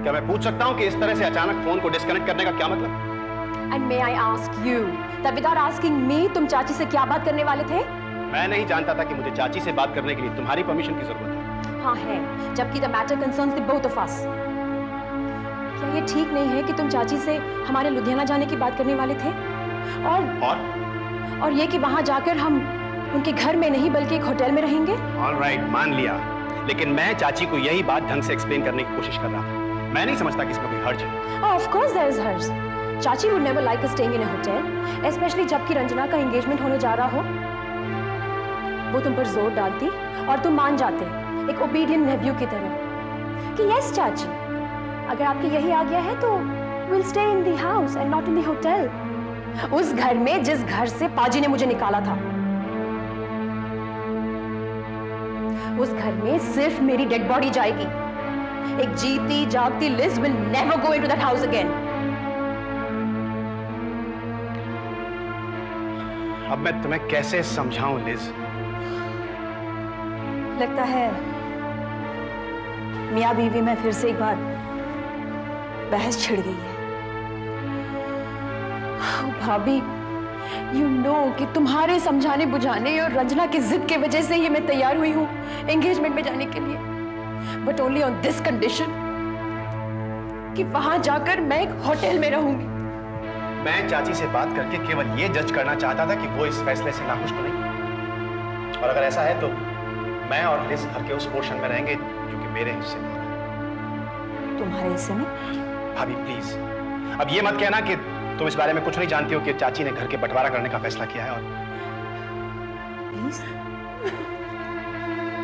क्या मैं पूछ सकता हूँ कि इस तरह से अचानक फोन को डिस्कनेक्ट करने का क्या मतलब? And may I ask you that without asking me, तुम चाची से क्या बात करने वाले थे? मैं नहीं जानता था कि मुझे चाची से बात करने के लिए तुम्हारी परमिशन की जरूरत है। हाँ है, जबकि the matter concerns the both of us. क्या ये ठीक नहीं है कि तुम चाची से हमारे लुधियाना जाने की बात करने वाले थे? और ये कि वहां जाकर हम उनके घर में नहीं बल्कि एक होटल में रहेंगे? ऑलराइट, मान लिया, लेकिन मैं चाची को यही बात ढंग से एक्सप्लेन करने की कोशिश कर रहा था। मैं नहीं समझता कि इसमें कोई हर्ज है। Oh, of course there is hers. चाची would never like us staying in a hotel, especially जबकि रंजना का एंगेजमेंट होने जा रहा हो। वो तुम पर जोर डालती और तुम मान जाते, एक ओबीडियंट नेव्यू की तरह, कि यस चाची, अगर आपकी यही आज्ञा है तो we'll stay in the house and not in the hotel. उस घर में जिस घर से पाजी ने मुझे निकाला था। उस घर में सिर्फ मेरी डेड बॉडी जाएगी। एक जीती जागती Liz will never go into that house again. अब मैं तुम्हें कैसे समझाऊं लिज? लगता है मियां बीवी में फिर से एक बार बहस छिड़ गई है। भाभी, you know कि तुम्हारे समझाने बुझाने और रंजना की जिद की वजह से ही मैं तैयार हुई हूँ एंगेजमेंट में जाने के लिए, but only on this condition कि वहां जाकर मैं एक होटल में रहूंगी। मैं चाची से बात करके केवल ये जज करना चाहता था कि वो इस फैसले से नाखुश तो नहीं, और अगर ऐसा है तो मैं और लिज घर के उस पोर्शन में रहेंगे जो कि मेरे हिस्से में है। तुम्हारे हिस्से में? भाभी प्लीज, अब ये मत कहना कि तुम इस बारे में कुछ नहीं जानती हो कि चाची ने घर के बंटवारा करने का फैसला किया है। और प्लीज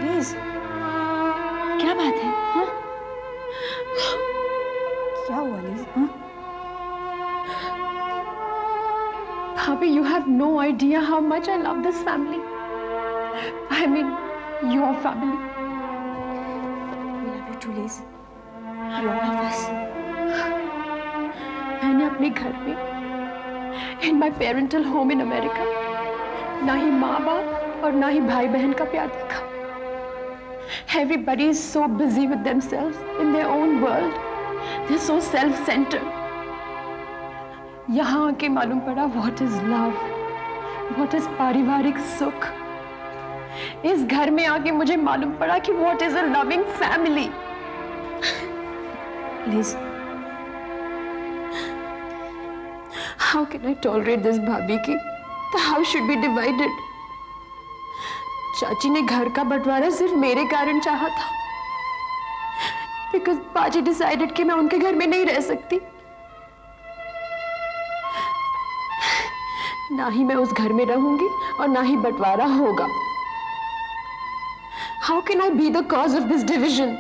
प्लीज, क्या बात है? हाँ? क्या हुआ लिज? हाँ? Bhabhi, you have no idea how much I love this family. I mean, your family. We love you too, Liz. You all of us. मैंने अपने घर में, in my parental home in America, ना ही माँ बाप और ना ही भाई बहन का प्यार देखा। Everybody is so busy with themselves in their own world. They're so self-centered. यहाँ आके मालूम पड़ा what is love, what is पारिवारिक सुख। इस घर में आके मुझे मालूम पड़ा कि what is a loving family. Liz, how can I tolerate this भाभी की the house should be divided? चाची ने घर का बंटवारा सिर्फ मेरे कारण चाहा था, because पाजी decided कि मैं उनके घर में नहीं रह सकती। ना ही मैं उस घर में रहूंगी और ना ही बंटवारा होगा। How can I be the cause of this division?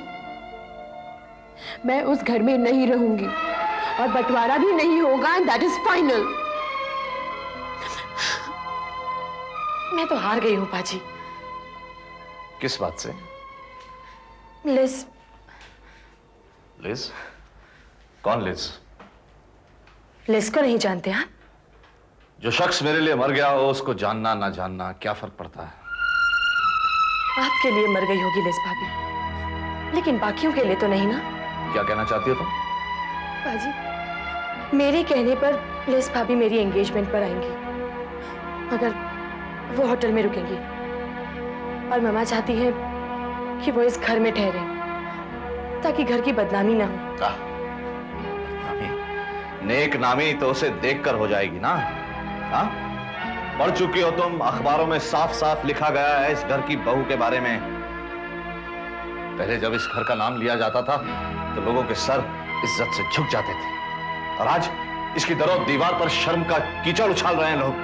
मैं उस घर में नहीं रहूंगी और बंटवारा भी नहीं होगा, and that is final. मैं तो हार गई हूं पाजी। किस बात से? लिज। लिज? कौन लिज? लिज को नहीं जानते आप? जो शख्स मेरे लिए मर गया हो उसको जानना ना जानना क्या फर्क पड़ता है? आपके लिए मर गई होगी लिज भाभी, लेकिन बाकियों के लिए तो नहीं ना। क्या कहना चाहती हो तुम? बाजी, मेरे कहने पर लिज भाभी मेरी एंगेजमेंट पर आएंगी, मगर वो होटल में रुकेंगी, और मामा चाहती है कि वो इस घर में ठहरे ताकि घर की बदनामी ना हो। नेक नामी तो उसे देखकर हो जाएगी ना। हाँ? पढ़ चुकी हो तुम, अखबारों में साफ साफ लिखा गया है इस घर की बहू के बारे में। पहले जब इस घर का नाम लिया जाता था तो लोगों के सर इज्जत से झुक जाते थे, और आज इसकी दरों दीवार पर शर्म का कीचड़ उछाल रहे हैं लोग।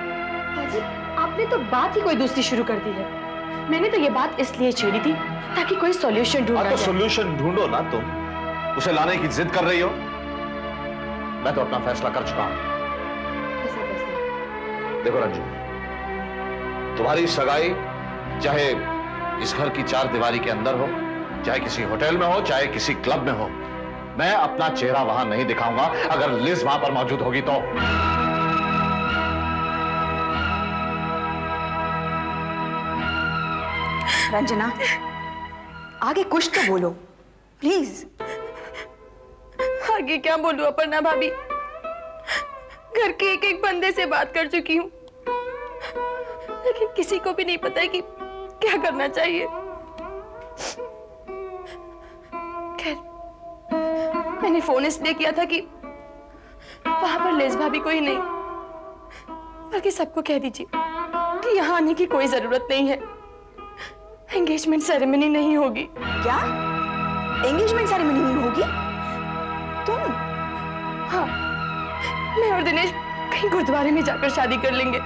बाजी, आपने तो बात ही कोई दूसरी शुरू कर दी है। मैंने तो ये बात इसलिए छेड़ी थी ताकि कोई सॉल्यूशन ढूंढा जाए। तो सॉल्यूशन ढूंढो ना तुम, उसे लाने की जिद कर रही हो। मैं तो अपना फैसला कर चुका हूं। देखो रंजू, तुम्हारी सगाई चाहे इस घर की चार दीवारी के अंदर हो, चाहे किसी होटल में हो, चाहे किसी क्लब में हो, मैं अपना चेहरा वहां नहीं दिखाऊंगा अगर लिज वहां पर मौजूद होगी तो। रंजना, आगे कुछ तो बोलो प्लीज। आगे क्या बोलूं अपर्णा भाभी, घर के एक एक बंदे से बात कर चुकी हूँ, लेकिन किसी को भी नहीं पता है कि क्या करना चाहिए। खैर, मैंने फोन इसलिए किया था कि वहां पर लेस भाभी को ही नहीं बल्कि सबको कह दीजिए कि यहाँ आने की कोई जरूरत नहीं है, एंगेजमेंट सेरेमनी नहीं होगी। क्या एंगेजमेंट सेरेमनी नहीं होगी? तुम? हाँ, मैं और दिनेश कहीं गुरुद्वारे में जाकर शादी कर लेंगे,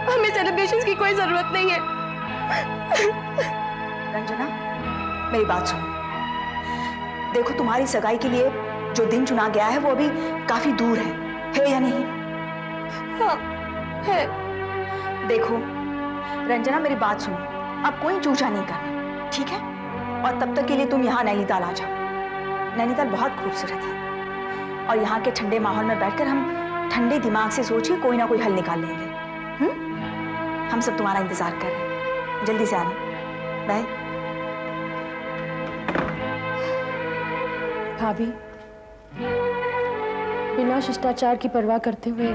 हमें सेलिब्रेशंस की कोई जरूरत नहीं है। रंजना, मेरी बात सुनो। देखो, तुम्हारी सगाई के लिए जो दिन चुना गया है वो अभी काफी दूर है या नहीं? हाँ, है। देखो रंजना, मेरी बात सुनो, अब कोई चूचा नहीं करना, ठीक है? और तब तक के लिए तुम यहाँ नैनीताल आ जाओ। नैनीताल बहुत खूबसूरत है और यहाँ के ठंडे माहौल में बैठकर हम ठंडे दिमाग से सोच के कोई ना कोई हल निकाल लेंगे। हम सब तुम्हारा इंतजार कर रहे हैं, जल्दी से आना। बाय। भाभी, बिना शिष्टाचार की परवाह करते हुए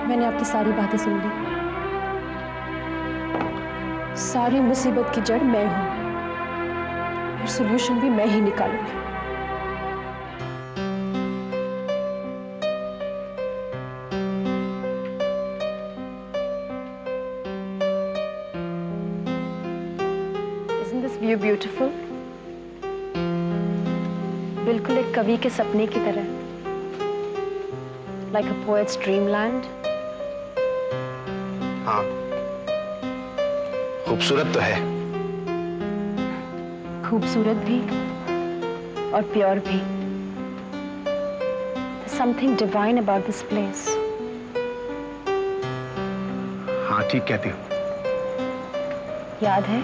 मैंने आपकी सारी बातें सुन ली। सारी मुसीबत की जड़ मैं हूं और सॉल्यूशन भी मैं ही निकालूंगी। Isn't this view beautiful? बिल्कुल एक कवि के सपने की तरह, like a poet's dreamland. हाँ, खूबसूरत तो है। खूबसूरत भी और प्योर भी। Something divine about this place. हाँ, ठीक कहती हूँ। याद है,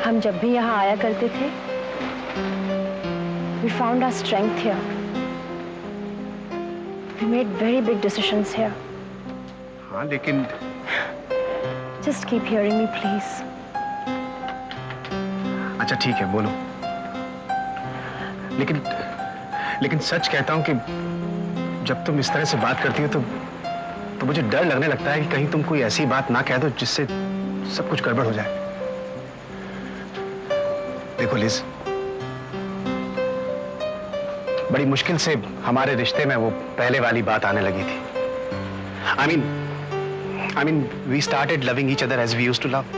हम जब भी यहाँ आया करते थे, we found our strength here. We made very big decisions here. हाँ, लेकिन Just keep hearing me, please. अच्छा ठीक है, बोलो। लेकिन सच कहता हूँ कि जब तुम इस तरह से बात करती हो तो मुझे डर लगने लगता है कि कहीं तुम कोई ऐसी बात ना कह दो जिससे सब कुछ गड़बड़ हो जाए। देखो लिज, बड़ी मुश्किल से हमारे रिश्ते में वो पहले वाली बात आने लगी थी। I mean, we started loving each other as we used to love.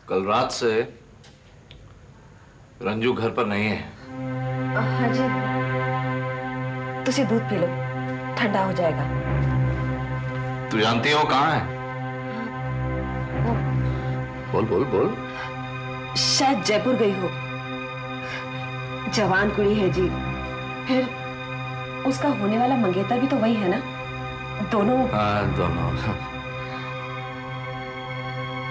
कल रात से रंजू घर पर नहीं है। हाँ जी, तुसी दूध पी लो, ठंडा हो जाएगा। तू जानती हो कहाँ है? बोल बोल बोल। शायद जयपुर गई हो। जवान कुड़ी है जी, फिर उसका होने वाला मंगेतर भी तो वही है ना? दोनों। हाँ, दोनों।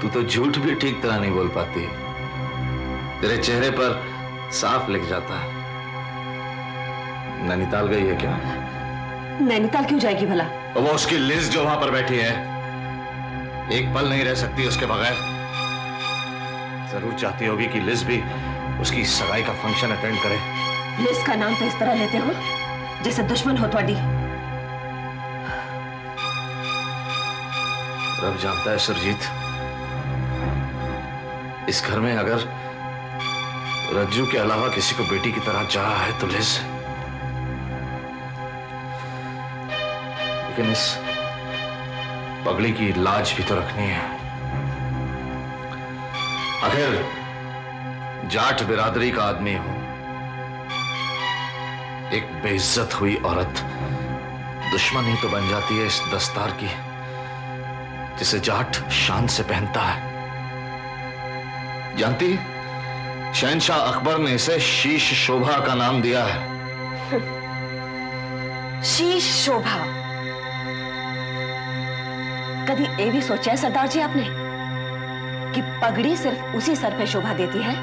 तू तो झूठ भी ठीक तरह नहीं बोल पाती, तेरे चेहरे पर साफ लिख जाता है। नैनीताल गई है क्या? नैनीताल क्यों जाएगी भला? और वो उसकी लिज जो वहां पर बैठी है, एक पल नहीं रह सकती उसके बगैर। जरूर चाहती होगी कि लिज भी उसकी सगाई का फंक्शन अटेंड करे। लिज का नाम तो इस तरह लेते हो जैसे दुश्मन हो तुम्हारी। रब जानता है सुरजीत, इस घर में अगर रज्जू के अलावा किसी को बेटी की तरह चाहा है तो लिज। लेकिन इस पगड़ी की लाज भी तो रखनी है। आखिर जाट बिरादरी का आदमी हो, एक बेइज्जत हुई औरत दुश्मन ही तो बन जाती है इस दस्तार की जिसे जाट शान से पहनता है। जानती, शहंशाह अकबर ने इसे शीश शोभा का नाम दिया है। शीश शोभा? कभी ये भी सोचा है सरदार जी आपने कि पगड़ी सिर्फ उसी सर पे शोभा देती है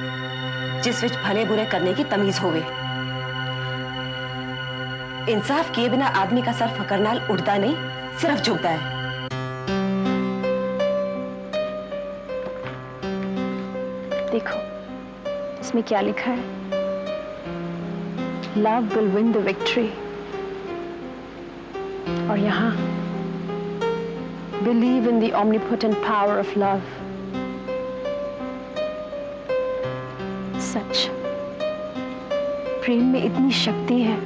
जिस विच भले बुरे करने की तमीज होवे। इंसाफ किए बिना आदमी का सर फकर नाल उड़ता नहीं, सिर्फ झुकता है। देखो इसमें क्या लिखा है, love will win the victory, और यहाँ believe in the omnipotent power of love. सच, प्रेम में इतनी शक्ति है।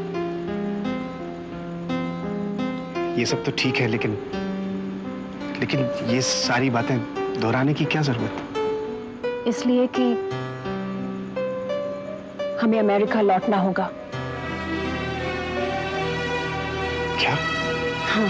ये सब तो ठीक है, लेकिन ये सारी बातें दोहराने की क्या जरूरत? इसलिए कि हमें अमेरिका लौटना होगा। क्या? हाँ।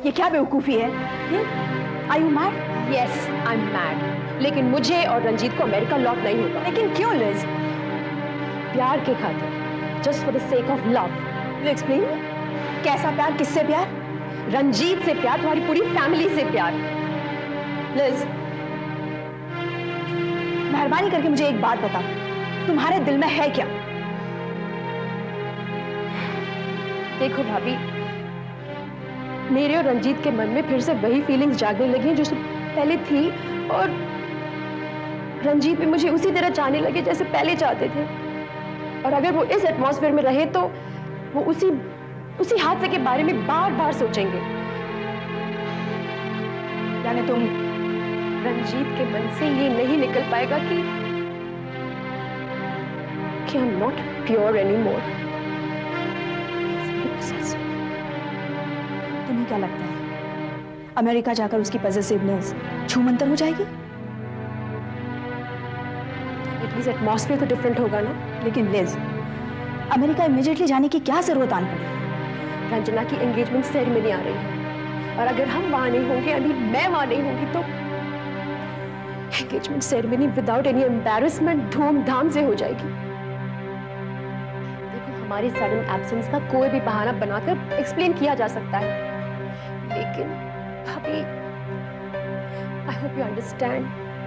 ये क्या बेवकूफी है? Are you mad? Yes, I'm mad. लेकिन मुझे और रंजीत को अमेरिका लौट नहीं होगा। लेकिन क्यों लिज? प्यार के खातिर, just for the sake of love. Will you explain? कैसा प्यार? किससे प्यार? रंजीत से प्यार, तुम्हारी पूरी फैमिली से प्यार। लिज, मेहरबानी करके मुझे एक बात बता, तुम्हारे दिल में है क्या? देखो भाभी, मेरे और रंजीत के मन में फिर से वही फीलिंग्स जागने लगी हैं जो पहले थी, और रंजीत भी मुझे उसी तरह चाहने लगे जैसे पहले चाहते थे। और अगर वो इस एटमॉस्फेयर में रहे तो वो उसी हादसे के बारे में बार बार सोचेंगे। यानी तुम रंजीत के मन से ये नहीं निकल पाएगा कि I am not pure anymore. तुम्हें क्या लगता है अमेरिका जाकर उसकी पॉजिटिवनेस छूमंतर हो जाएगी? एटलीस्ट एटमॉस्फेयर तो डिफरेंट होगा ना। लेकिन लिज, अमेरिका इमीडिएटली जाने की क्या जरूरत आन पड़ी? रंजना की एंगेजमेंट सेरेमनी आ रही है, और अगर हम वहां नहीं होंगे, अभी मैं वहां नहीं होंगी, तो engagement ceremony without any embarrassment धूमधाम से हो जाएगी। देखो, हमारी सडन एब्सेंस का कोई भी बहाना बनाकर एक्सप्लेन किया जा सकता है, लेकिन भाभी, I hope you understand,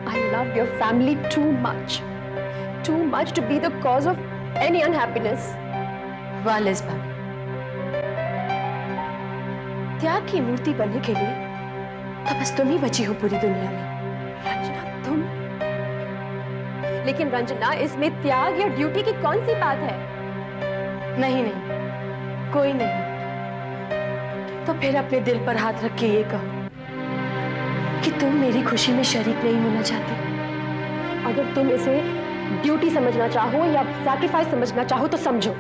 I love your family too much to be the cause of any unhappiness. वाह लिज भाभी, त्याग की मूर्ति बनने के लिए तो बस तुम ही बची हो पूरी दुनिया में। रंजना, तुम? लेकिन रंजना, इसमें त्याग या ड्यूटी की कौन सी बात है? नहीं, कोई नहीं। तो फिर अपने दिल पर हाथ रख के ये कहो कि तुम मेरी खुशी में शरीक नहीं होना चाहती। अगर तुम इसे ड्यूटी समझना चाहो या सैक्रिफाइस समझना चाहो तो समझो,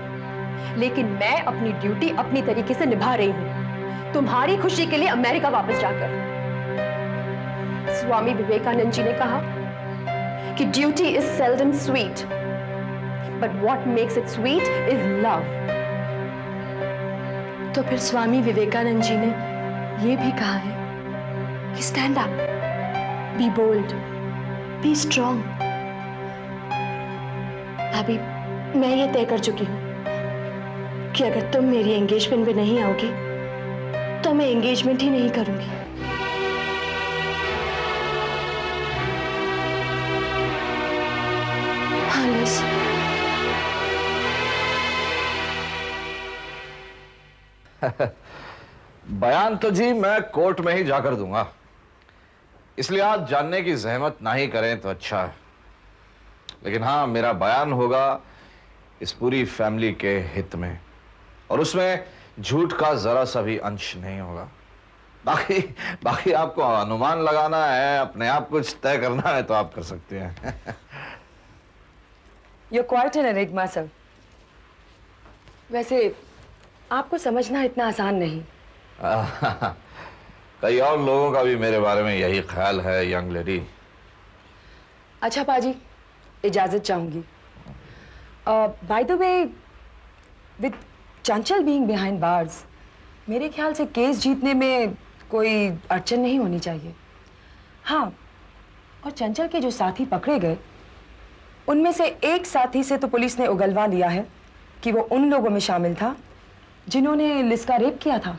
लेकिन मैं अपनी ड्यूटी अपनी तरीके से निभा रही हूं, तुम्हारी खुशी के लिए अमेरिका वापस जाकर। स्वामी विवेकानंद जी ने कहा कि duty is seldom sweet, but what makes it sweet is love. तो फिर स्वामी विवेकानंद जी ने यह भी कहा है कि stand up, be bold, be strong. अभी मैं ये तय कर चुकी हूं कि अगर तुम मेरी एंगेजमेंट में नहीं आओगी तो मैं एंगेजमेंट ही नहीं करूंगी। हाँ लिज, बयान तो जी मैं कोर्ट में ही जाकर दूंगा, इसलिए आज जानने की जहमत ना ही करें तो अच्छा है। लेकिन हाँ, मेरा बयान होगा इस पूरी फैमिली के हित में, और उसमें झूठ का जरा सा भी अंश नहीं होगा। बाकी आपको अनुमान लगाना है, अपने आप कुछ तय करना है तो आप कर सकते हैं। You're quite an enigma, sir. वैसे आपको समझना इतना आसान नहीं। कई और लोगों का भी मेरे बारे में यही ख्याल है, यंग लेडी। अच्छा पाजी, इजाजत चाहूंगी। By the way, with Chanchal being behind bars, मेरे ख्याल से केस जीतने में कोई अड़चन नहीं होनी चाहिए। हाँ, और चंचल के जो साथी पकड़े गए, उनमें से एक साथी से तो पुलिस ने उगलवा लिया है कि वो उन लोगों में शामिल था जिन्होंने लिस का रेप किया था।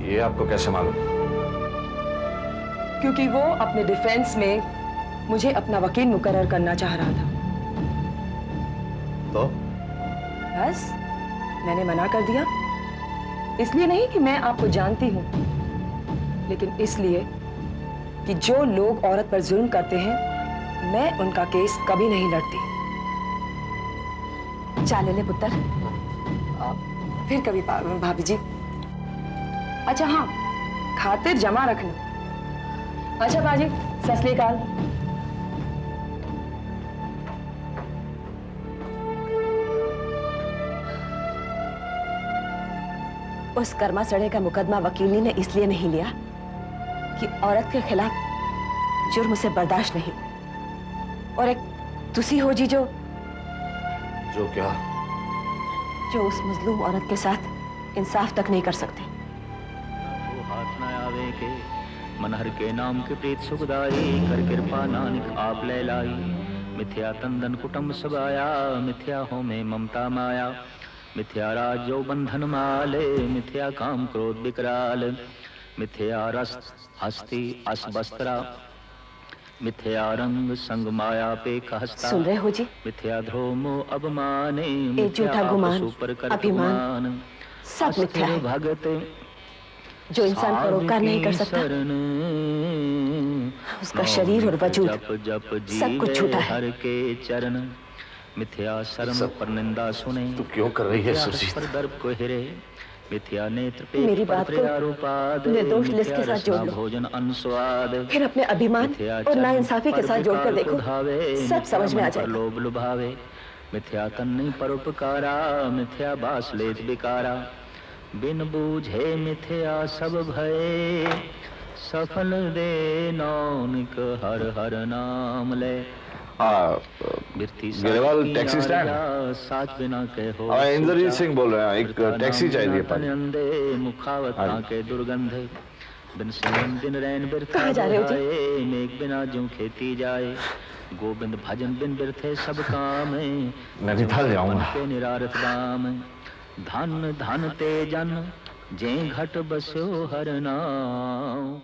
ये आपको कैसे मालूम? क्योंकि वो अपने डिफेंस में मुझे अपना वकील मुकर्रर करना चाह रहा था। तो बस मैंने मना कर दिया। इसलिए नहीं कि मैं आपको जानती हूं, लेकिन इसलिए कि जो लोग औरत पर जुल्म करते हैं, मैं उनका केस कभी नहीं लड़ती। चाले ले पुत्र। फिर कभी भाभी जी। अच्छा हाँ, खातिर जमा रखना। अच्छा बाजी, सत श्री अकाल। उस कर्मा सड़े का मुकदमा वकीली ने इसलिए नहीं लिया कि औरत के खिलाफ जुर्म से बर्दाश्त नहीं, और एक तुसी हो जी जो क्या? जो उस मजलूम औरत के साथ इंसाफ तक नहीं कर सकते। वो हाथ न आवे के मनहर के नाम के प्रीत सुखदाई, कर कृपा नानक आप ले लाई। मिथ्या तंदन कुटुंब सबाया, मिथ्या हो में ममता माया। मिथ्या राज जो बंधन माले, मिथ्या काम क्रोध विकराल। मिथ्या रस हस्ती अस बस्त्रा, मिथ्या रंग संग माया पे कहस्ता। सुन रहे हो जी? मिथ्या ध्रोमो अभिमाने, एक झूठा गुमान, अभिमान, सब मिथ्या है। भगत जो इंसान परोपकार नहीं कर सकता, उसका शरीर और वजूद सब कुछ झूठा है। हर के चरण मिथ्या शर्म पर निंदा सुने, तू क्यों कर रही है सुरजीत? पर दर्प को हिरे। मिथ्या नेत्र पे मेरी बात को निर्दोष लिस के साथ जोड़ लो, भोजन अनुस्वाद। फिर अपने अभिमान और नाइंसाफी के साथ जोड़कर देखो, सब समझ में आ जाएगा। लोभ लुभावे, मिथ्या तन्नी परोपकारा। मिथ्या बास लेत बिकारा, बिन बूझे मिथ्या सब भय। सफल दे नानक हर हर नाम ले। हाँ, गिरेवाल टैक्सी स्टैंड। साच बिना कहो। इंद्रजीत सिंह बोल रहे हैं, एक टैक्सी चाहिए। अंधे मुखावता के दुर्गंध, बिन सिमरन दिन रैन बिरथा। कहाँ जा रहे हो जी? मेघ बिना जो खेती जाए, गोविंद भजन बिन बिरथे सब काम। नैनीताल जाऊंगा। के निरारथ दाम, धन धन ते जन जे घट बसो हर नाम।